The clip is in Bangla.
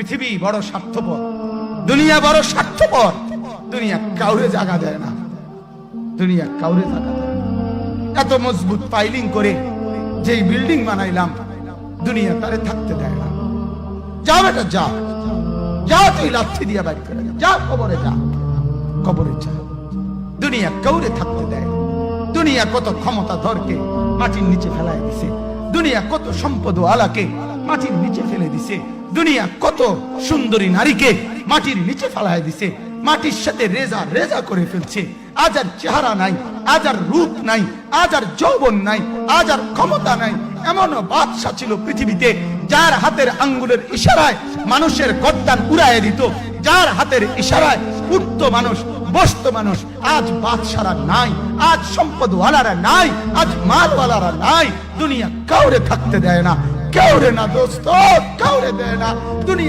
পৃথিবী বড় স্বার্থপর, দুনিয়া বড় স্বার্থপর। দুনিয়া কাউরে জায়গা দেয় না, দুনিয়া কাউরে জায়গা দেয় না। এত মজবুত পাইলিং করে যেই বিল্ডিং বানাইলাম, দুনিয়া তারে থাকতে দেয় না। যা বেটা যা, যা তুই লাথি দিয়া বাড়ি করে যা, কবরে যা, কবরে যা। দুনিয়া কাউরে থাকতে দেয় না। দুনিয়া কত ক্ষমতা ধরকে মাটির নিচে ফেলাই দিছে, দুনিয়া কত সম্পদ আলাকে মাটির নিচে ফেলে দিছে, দুনিয়া কত সুন্দরী নারীকে মাটির নিচে ফেলাই দিছে, মাটির সাথে রেজা রেজা করে ফেলছে। আজ আর চেহারা নাই, আজ আর রূপ নাই, আজ আর যৌবন নাই, আজ আর ক্ষমতা নাই। এমনও বাদশা ছিল পৃথিবীতে যার হাতের আঙ্গুলের ইশারায় মানুষের গর্দান উড়াইয়া দিত, যার হাতের ইশারায় উঠতো মানুষ, বসতো মানুষ। আজ বাদশারা নাই, আজ সম্পদওয়ালারা নাই, আজ মালওয়ালারা নাই। দুনিয়া কাউরে থাকতে দেয় না, কাউরে না দোস্ত, কাউরে দেয় না দুনিয়া।